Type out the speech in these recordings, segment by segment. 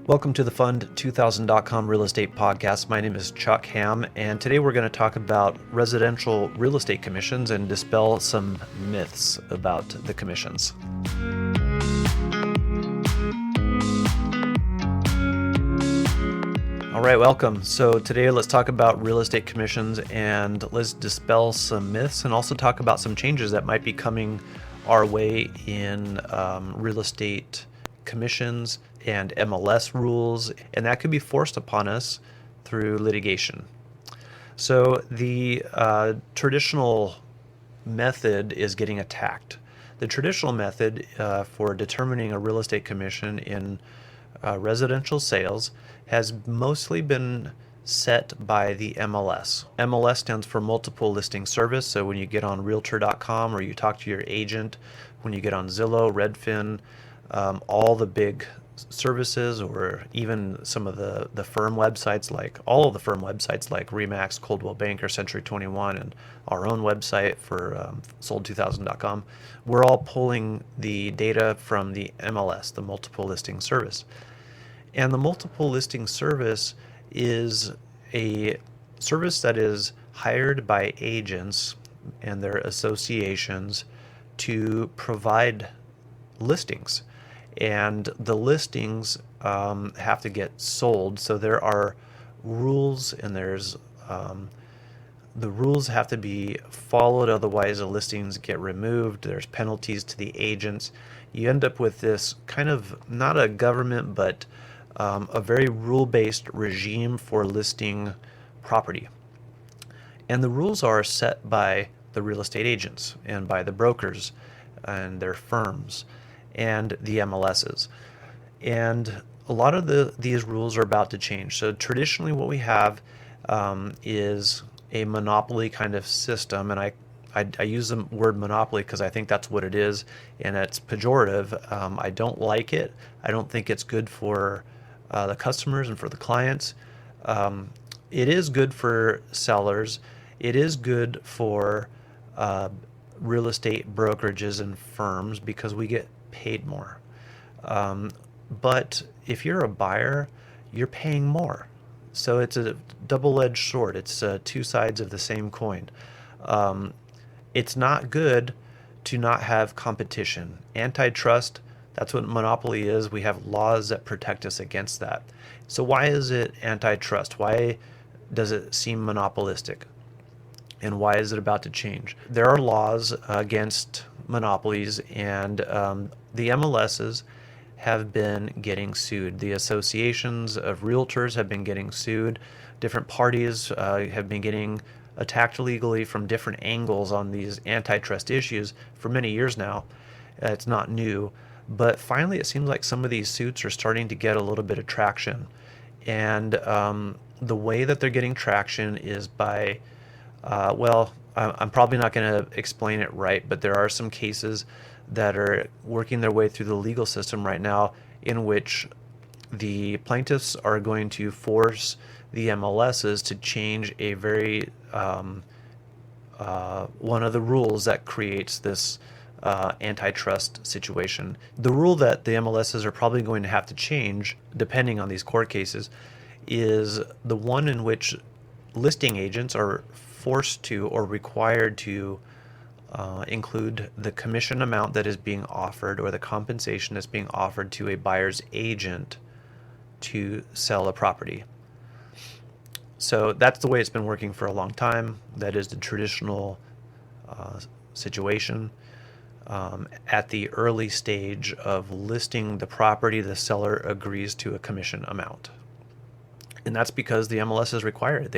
Welcome to the Fund2000.com Real Estate Podcast. My name is Chuck Ham, and today we're going to talk about residential real estate commissions and dispel some myths about the commissions. All right, welcome. So today let's talk about real estate commissions and let's dispel some myths and also talk about some changes that might be coming our way in real estate commissions and MLS rules, and that could be forced upon us through litigation. So the traditional method is getting attacked. The traditional method for determining a real estate commission in residential sales has mostly been set by the MLS. MLS stands for Multiple Listing Service. So when you get on Realtor.com or you talk to your agent, when you get on Zillow, Redfin, all the big services, or even some of the firm websites, like all of the firm websites like Remax, Coldwell Banker, Century 21, and our own website for sold2000.com, we're all pulling the data from the MLS, the Multiple Listing Service. And the Multiple Listing Service is a service that is hired by agents and their associations to provide listings. And the listings have to get sold. So there are rules, and there's the rules have to be followed, otherwise the listings get removed. There's penalties to the agents. You end up with this kind of not a government, but a very rule-based regime for listing property. And the rules are set by the real estate agents and by the brokers and their firms and the MLSs. And a lot of these rules are about to change. So traditionally what we have is a monopoly kind of system, and I use the word monopoly because I think that's what it is, and it's pejorative. I don't like it. I don't think it's good for the customers and for the clients. It is good for sellers. It is good for real estate brokerages and firms because we get paid more. But if you're a buyer, you're paying more. So it's a double-edged sword. It's two sides of the same coin. It's not good to not have competition. Antitrust, that's what monopoly is. We have laws that protect us against that. So why is it antitrust? Why does it seem monopolistic? And why is it about to change? There are laws against monopolies, and the MLSs have been getting sued. The associations of realtors have been getting sued. Different parties have been getting attacked legally from different angles on these antitrust issues for many years now. It's not new, but finally it seems like some of these suits are starting to get a little bit of traction. And the way that they're getting traction is by I'm probably not going to explain it right, but there are some cases that are working their way through the legal system right now in which the plaintiffs are going to force the MLSs to change a very one of the rules that creates this antitrust situation. The rule that the MLSs are probably going to have to change, depending on these court cases, is the one in which listing agents are forced to or required to include the commission amount that is being offered or the compensation that's being offered to a buyer's agent to sell a property. So that's the way it's been working for a long time. That is the traditional situation. At the early stage of listing the property, the seller agrees to a commission amount. And that's because the MLS is required.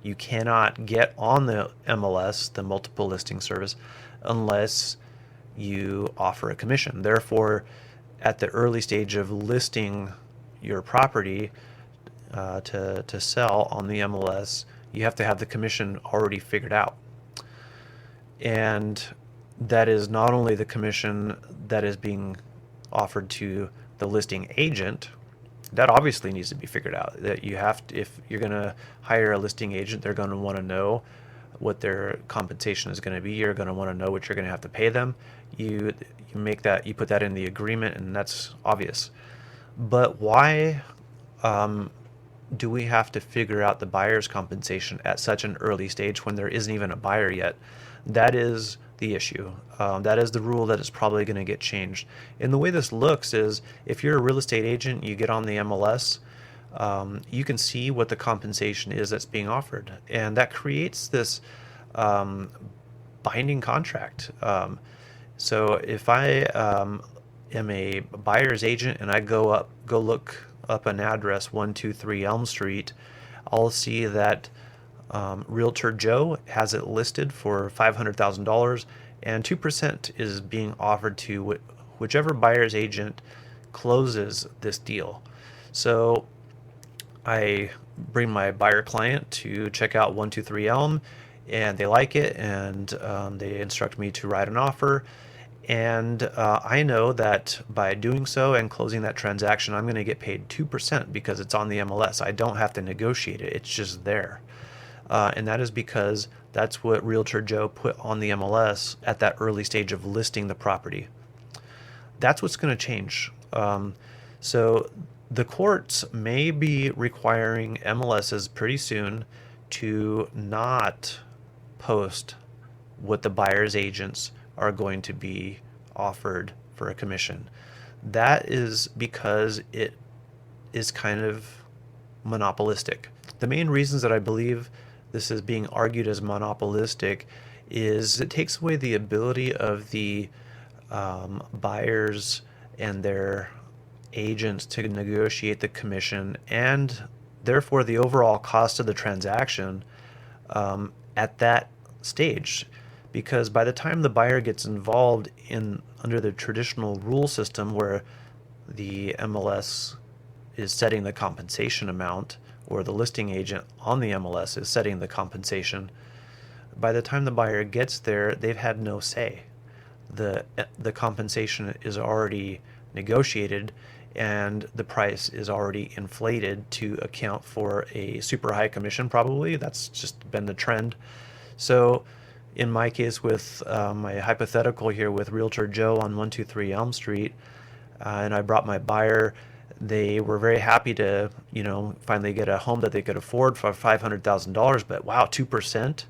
You cannot get on the MLS, the multiple listing service, unless you offer a commission. Therefore, at the early stage of listing your property to sell on the MLS, you have to have the commission already figured out. And that is not only the commission that is being offered to the listing agent. That obviously needs to be figured out. That you have to, if you're going to hire a listing agent, they're going to want to know what their compensation is going to be. You're going to want to know what you're going to have to pay them. You put that in the agreement, and that's obvious. But why do we have to figure out the buyer's compensation at such an early stage when there isn't even a buyer yet? That is the issue. That is the rule that is probably going to get changed. And the way this looks is if you're a real estate agent, you get on the MLS, you can see what the compensation is that's being offered. And that creates this binding contract. So if I am a buyer's agent and I go look up an address 123 Elm Street, I'll see that Realtor Joe has it listed for $500,000 and 2% is being offered to whichever buyer's agent closes this deal. So I bring my buyer client to check out 123 Elm and they like it, and they instruct me to write an offer. And I know that by doing so and closing that transaction, I'm going to get paid 2% because it's on the MLS. I don't have to negotiate it. It's just there. And that is because that's what Realtor Joe put on the MLS at that early stage of listing the property. That's what's going to change. So the courts may be requiring MLSs pretty soon to not post what the buyer's agents are going to be offered for a commission. That is because it is kind of monopolistic. The main reasons that I believe this is being argued as monopolistic is it takes away the ability of the buyers and their agents to negotiate the commission, and therefore the overall cost of the transaction at that stage. Because by the time the buyer gets involved under the traditional rule system where the MLS is setting the compensation amount, or the listing agent on the MLS is setting the compensation, by the time the buyer gets there, they've had no say. The compensation is already negotiated and the price is already inflated to account for a super high commission probably. That's just been the trend. So in my case with my hypothetical here with Realtor Joe on 123 Elm Street, and I brought my buyer, they were very happy to, finally get a home that they could afford for $500,000, but wow, 2%.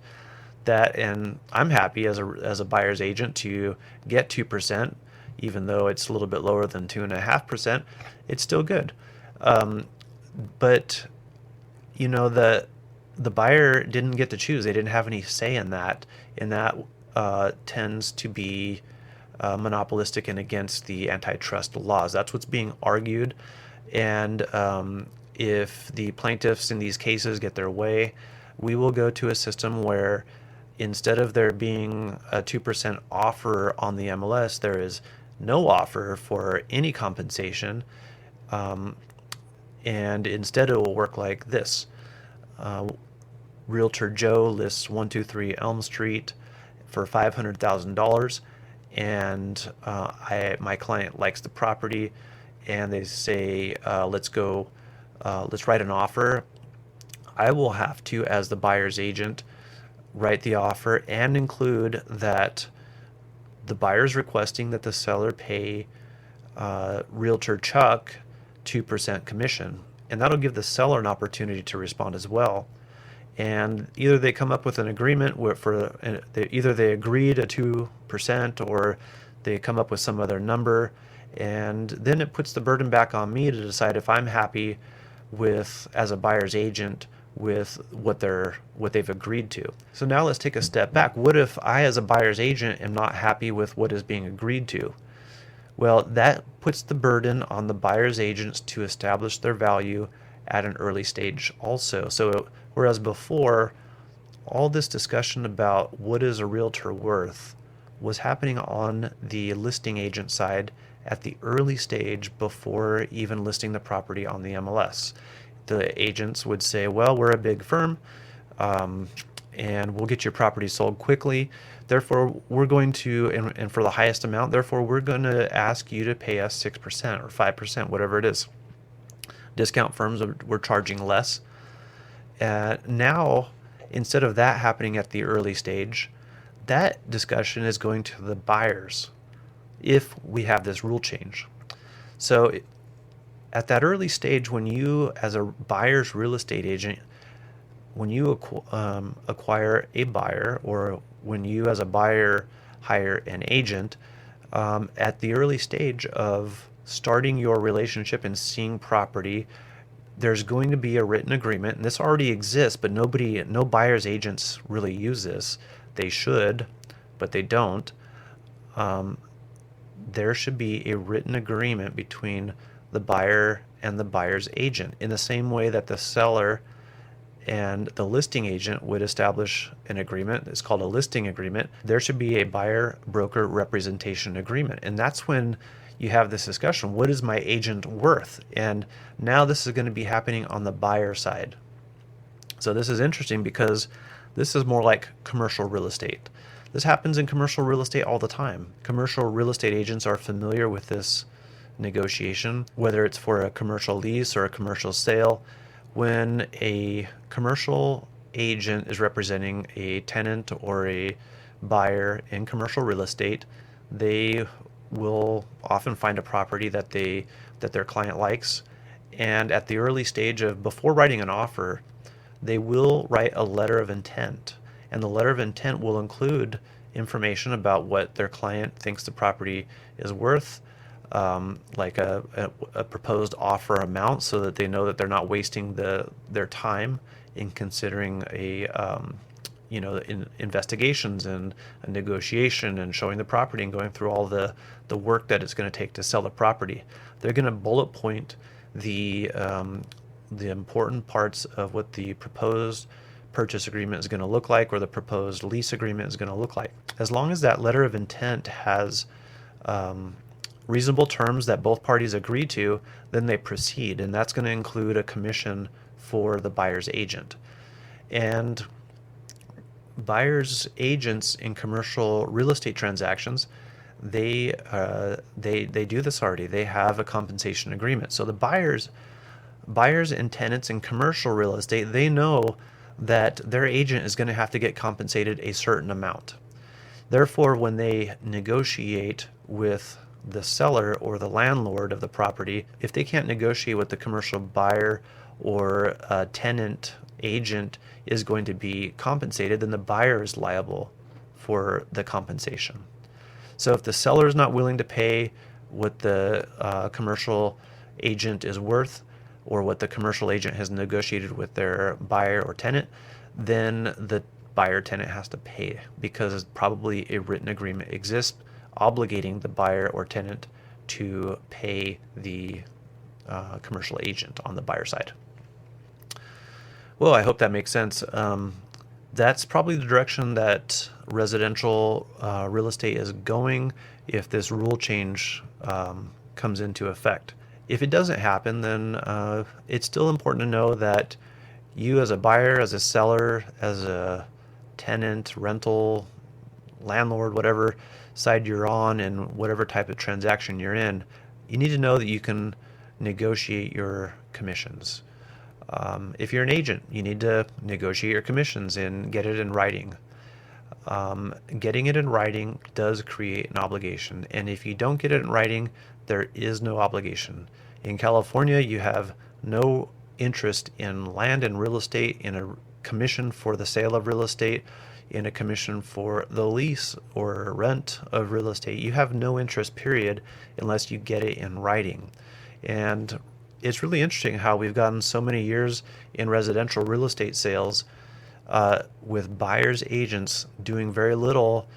And I'm happy as a buyer's agent to get 2%, even though it's a little bit lower than 2.5%. It's still good. But the buyer didn't get to choose. They didn't have any say in that, and that tends to be monopolistic and against the antitrust laws. That's what's being argued. And if the plaintiffs in these cases get their way, we will go to a system where instead of there being a 2% offer on the MLS, there is no offer for any compensation. And instead it will work like this. Realtor Joe lists 123 Elm Street for $500,000, and my client likes the property, and they say, let's write an offer. I will have to, as the buyer's agent, write the offer and include that the buyer's requesting that the seller pay Realtor Chuck 2% commission, and that'll give the seller an opportunity to respond as well. And either they come up with an agreement either they agree to 2% or they come up with some other number, and then it puts the burden back on me to decide if I'm happy with, as a buyer's agent, with what they've agreed to. So now let's take a step back. What if I, as a buyer's agent, am not happy with what is being agreed to? Well, that puts the burden on the buyer's agents to establish their value at an early stage also. So whereas before, all this discussion about what is a realtor worth was happening on the listing agent side at the early stage before even listing the property on the MLS. The agents would say, well, we're a big firm, and we'll get your property sold quickly. Therefore, we're going to, and for the highest amount, therefore, we're going to ask you to pay us 6% or 5%, whatever it is. Discount firms were charging less. Now, instead of that happening at the early stage, that discussion is going to the buyers if we have this rule change. So at that early stage, when you, as a buyer's real estate agent, when you acquire a buyer, or when you, as a buyer, hire an agent, at the early stage of starting your relationship and seeing property, there's going to be a written agreement, and this already exists, but no buyer's agents really use this. They should, but they don't. There should be a written agreement between the buyer and the buyer's agent, in the same way that the seller and the listing agent would establish an agreement. It's called a listing agreement. There should be a buyer broker representation agreement. And that's when you have this discussion, what is my agent worth? And now this is going to be happening on the buyer side. So this is interesting because this is more like commercial real estate. This happens in commercial real estate all the time. Commercial real estate agents are familiar with this negotiation, whether it's for a commercial lease or a commercial sale. When a commercial agent is representing a tenant or a buyer in commercial real estate, they will often find a property that their client likes, and at the early stage of before writing an offer, they will write a letter of intent, and the letter of intent will include information about what their client thinks the property is worth, like a proposed offer amount, so that they know that they're not wasting their time in considering investigations and a negotiation and showing the property and going through all the work that it's going to take to sell the property. They're going to bullet point the important parts of what the proposed purchase agreement is going to look like, or the proposed lease agreement is going to look like. As long as that letter of intent has reasonable terms that both parties agree to, then they proceed, and that's going to include a commission for the buyer's agent. And buyer's agents in commercial real estate transactions, they do this already. They have a compensation agreement. So the buyers and tenants in commercial real estate, they know that their agent is going to have to get compensated a certain amount. Therefore, when they negotiate with the seller or the landlord of the property, if they can't negotiate with the commercial buyer, or tenant agent is going to be compensated, then the buyer is liable for the compensation. So if the seller is not willing to pay what the commercial agent is worth, or what the commercial agent has negotiated with their buyer or tenant, then the buyer tenant has to pay, because probably a written agreement exists obligating the buyer or tenant to pay the commercial agent on the buyer side. Well, I hope that makes sense. That's probably the direction that residential real estate is going if this rule change comes into effect. If it doesn't happen, then it's still important to know that you, as a buyer, as a seller, as a tenant, rental, landlord, whatever side you're on and whatever type of transaction you're in, you need to know that you can negotiate your commissions. If you're an agent, you need to negotiate your commissions and get it in writing. Getting it in writing does create an obligation, and if you don't get it in writing, there is no obligation. In California, you have no interest in land and real estate, in a commission for the sale of real estate, in a commission for the lease or rent of real estate. You have no interest, period, unless you get it in writing. And it's really interesting how we've gotten so many years in residential real estate sales with buyers agents doing very little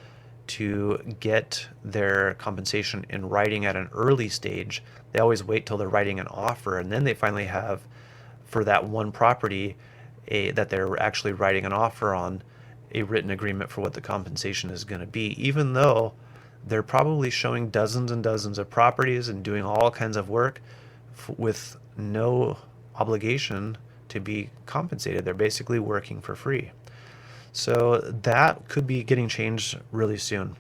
to get their compensation in writing at an early stage. They always wait till they're writing an offer, and then they finally have, for that one property that they're actually writing an offer on, a written agreement for what the compensation is going to be, even though they're probably showing dozens and dozens of properties and doing all kinds of work with no obligation to be compensated. They're basically working for free. So that could be getting changed really soon.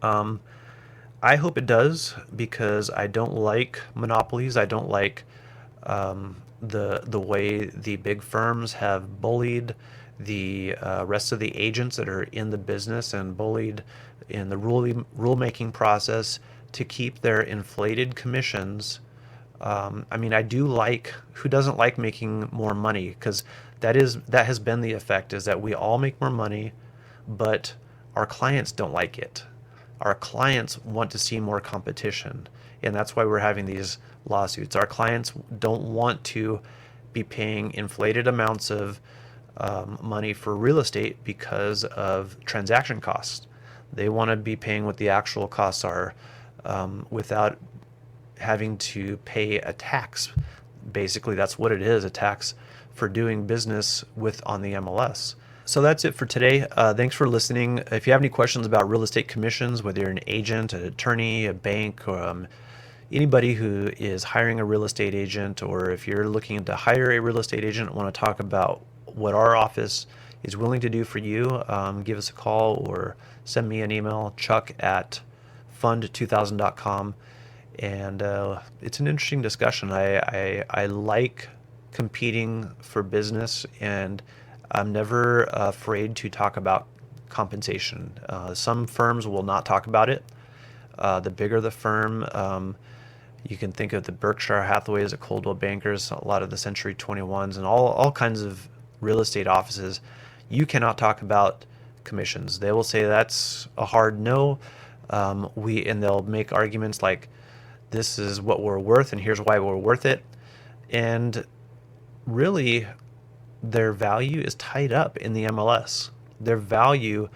I hope it does, because I don't like monopolies. I don't like the way the big firms have bullied the rest of the agents that are in the business, and bullied in the rulemaking process to keep their inflated commissions I mean, I do like, who doesn't like making more money? Because that has been the effect, is that we all make more money, but our clients don't like it. Our clients want to see more competition, and that's why we're having these lawsuits. Our clients don't want to be paying inflated amounts of money for real estate because of transaction costs. They want to be paying what the actual costs are, without having to pay a tax. Basically, that's what it is, a tax for doing business with on the MLS. So that's it for today. Thanks for listening. If you have any questions about real estate commissions, whether you're an agent, an attorney, a bank, or anybody who is hiring a real estate agent, or if you're looking to hire a real estate agent and want to talk about what our office is willing to do for you, give us a call or send me an email, chuck@fund2000.com. And it's an interesting discussion. I like competing for business, and I'm never afraid to talk about compensation. Some firms will not talk about it. The bigger the firm, you can think of the Berkshire Hathaways, the Coldwell Bankers, a lot of the Century 21s, and all kinds of real estate offices. You cannot talk about commissions. They will say that's a hard no. And they'll make arguments like, this is what we're worth and here's why we're worth it. And really, their value is tied up in the MLS. Their value,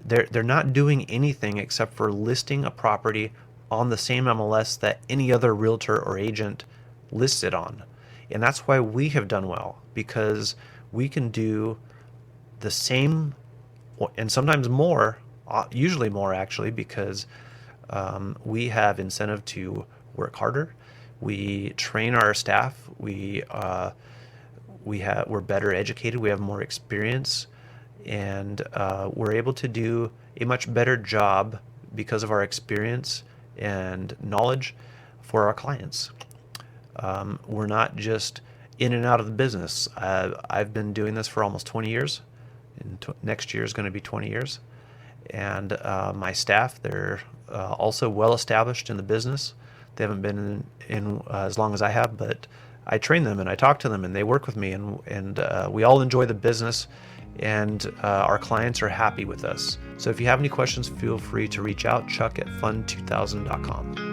they're not doing anything except for listing a property on the same MLS that any other realtor or agent lists it on. And that's why we have done well, because we can do the same, and sometimes more, usually more actually, because we have incentive to work harder. We train our staff. We're better educated. We have more experience, and we're able to do a much better job because of our experience and knowledge for our clients. We're not just in and out of the business. I've been doing this for almost 20 years. Next year is going to be 20 years. And my staff, they're also well established in the business. They haven't been in as long as I have, but I train them and I talk to them and they work with me, and we all enjoy the business, and our clients are happy with us. So if you have any questions, feel free to reach out, chuck@fund2000.com.